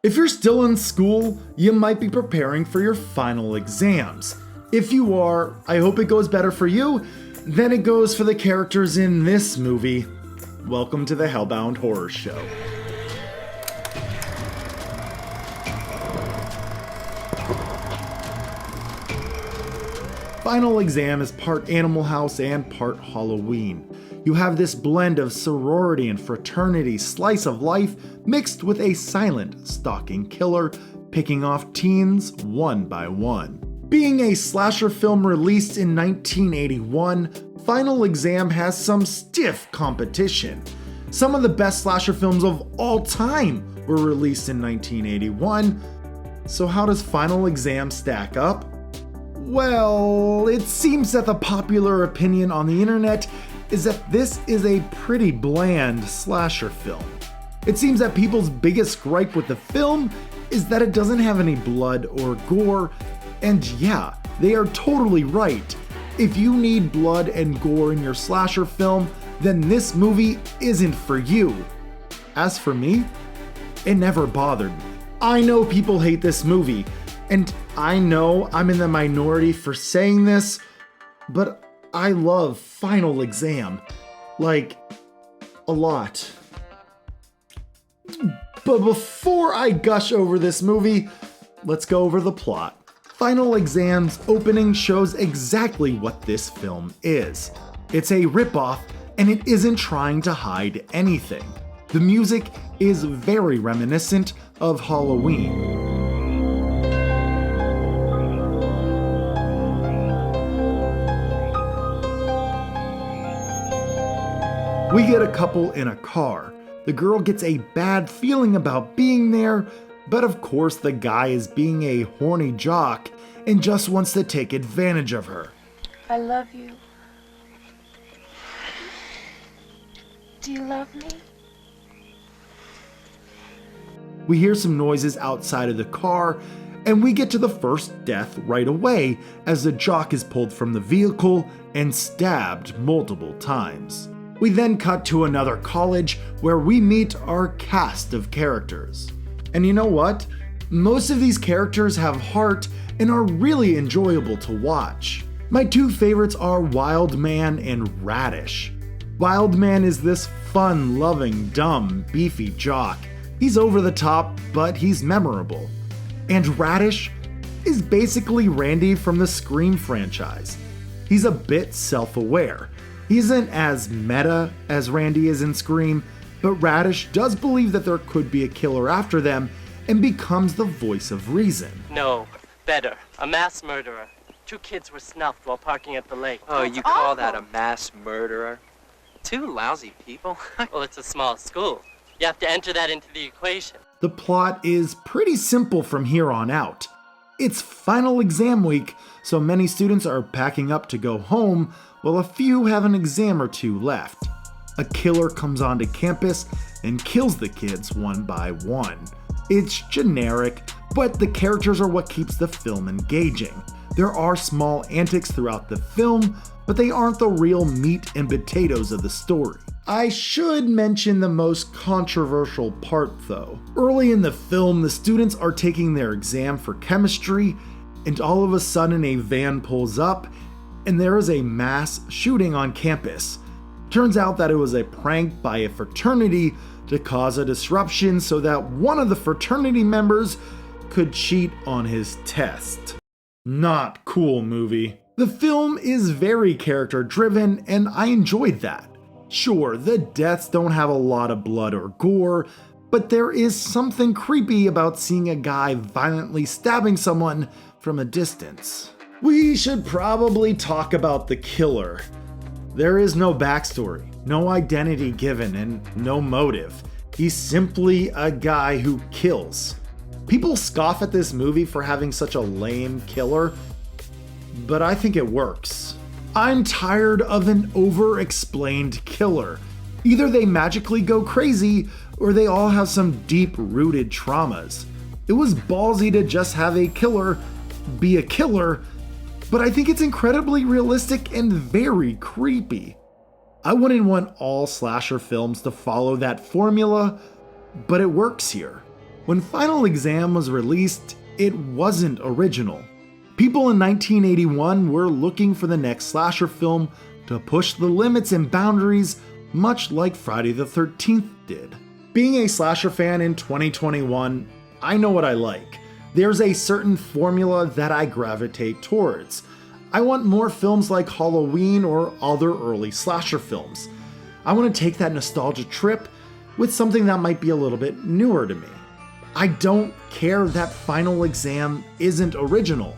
If you're still in school, you might be preparing for your final exams. If you are, I hope it goes better for you than it goes for the characters in this movie. Welcome to the HellBound Horror Show. Final Exam is part Animal House and part Halloween. You have this blend of sorority and fraternity slice of life mixed with a silent, stalking killer picking off teens one by one. Being a slasher film released in 1981, Final Exam has some stiff competition. Some of the best slasher films of all time were released in 1981. So how does Final Exam stack up? Well, it seems that the popular opinion on the internet is that this is a pretty bland slasher film. It seems that people's biggest gripe with the film is that it doesn't have any blood or gore, and yeah, they are totally right. If you need blood and gore in your slasher film, then this movie isn't for you. As for me, it never bothered me. I know people hate this movie, and I know I'm in the minority for saying this, but I love Final Exam. Like, a lot. But before I gush over this movie, let's go over the plot. Final Exam's opening shows exactly what this film is. It's a ripoff, and it isn't trying to hide anything. The music is very reminiscent of Halloween. We get a couple in a car. The girl gets a bad feeling about being there, but of course the guy is being a horny jock and just wants to take advantage of her. I love you. Do you love me? We hear some noises outside of the car, and we get to the first death right away as the jock is pulled from the vehicle and stabbed multiple times. We then cut to another college where we meet our cast of characters. And you know what? Most of these characters have heart and are really enjoyable to watch. My two favorites are Wild Man and Radish. Wild Man is this fun-loving, dumb, beefy jock. He's over the top, but he's memorable. And Radish is basically Randy from the Scream franchise. He's a bit self-aware. He isn't as meta as Randy is in Scream, but Radish does believe that there could be a killer after them and becomes the voice of reason. No, better. A mass murderer. 2 kids were snuffed while parking at the lake. Oh, you call that a mass murderer? 2 lousy people? Well, it's a small school. You have to enter that into the equation. The plot is pretty simple from here on out. It's final exam week, so many students are packing up to go home, while a few have an exam or 2 left. A killer comes onto campus and kills the kids one by one. It's generic, but the characters are what keeps the film engaging. There are small antics throughout the film, but they aren't the real meat and potatoes of the story. I should mention the most controversial part though. Early in the film, the students are taking their exam for chemistry, and all of a sudden a van pulls up, and there is a mass shooting on campus. Turns out that it was a prank by a fraternity to cause a disruption so that one of the fraternity members could cheat on his test. Not cool, movie. The film is very character driven, and I enjoyed that. Sure, the deaths don't have a lot of blood or gore, but there is something creepy about seeing a guy violently stabbing someone from a distance. We should probably talk about the killer. There is no backstory, no identity given, and no motive. He's simply a guy who kills. People scoff at this movie for having such a lame killer, but I think it works. I'm tired of an over-explained killer. Either they magically go crazy, or they all have some deep-rooted traumas. It was ballsy to just have a killer be a killer, but I think it's incredibly realistic and very creepy. I wouldn't want all slasher films to follow that formula, but it works here. When Final Exam was released, it wasn't original. People in 1981 were looking for the next slasher film to push the limits and boundaries, much like Friday the 13th did. Being a slasher fan in 2021, I know what I like. There's a certain formula that I gravitate towards. I want more films like Halloween or other early slasher films. I want to take that nostalgia trip with something that might be a little bit newer to me. I don't care that Final Exam isn't original.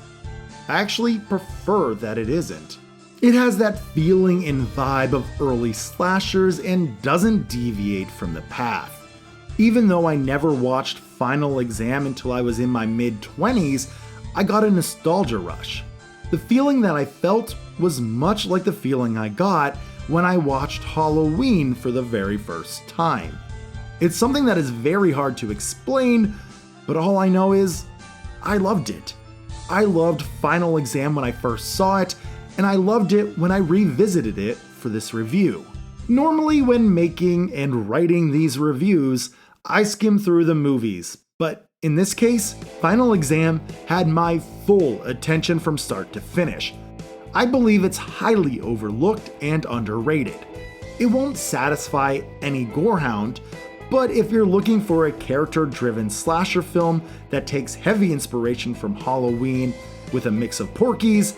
I actually prefer that it isn't. It has that feeling and vibe of early slashers and doesn't deviate from the path. Even though I never watched Final Exam until I was in my mid-20s, I got a nostalgia rush. The feeling that I felt was much like the feeling I got when I watched Halloween for the very first time. It's something that is very hard to explain, but all I know is I loved it. I loved Final Exam when I first saw it, and I loved it when I revisited it for this review. Normally when making and writing these reviews, I skim through the movies, but in this case, Final Exam had my full attention from start to finish. I believe it's highly overlooked and underrated. It won't satisfy any gorehound, but if you're looking for a character-driven slasher film that takes heavy inspiration from Halloween with a mix of Porky's,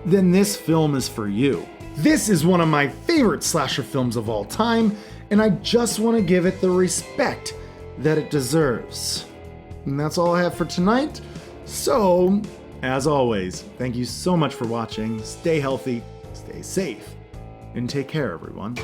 then this film is for you. This is one of my favorite slasher films of all time, and I just want to give it the respect that it deserves. And that's all I have for tonight. So, as always, thank you so much for watching. Stay healthy, stay safe, and take care, everyone.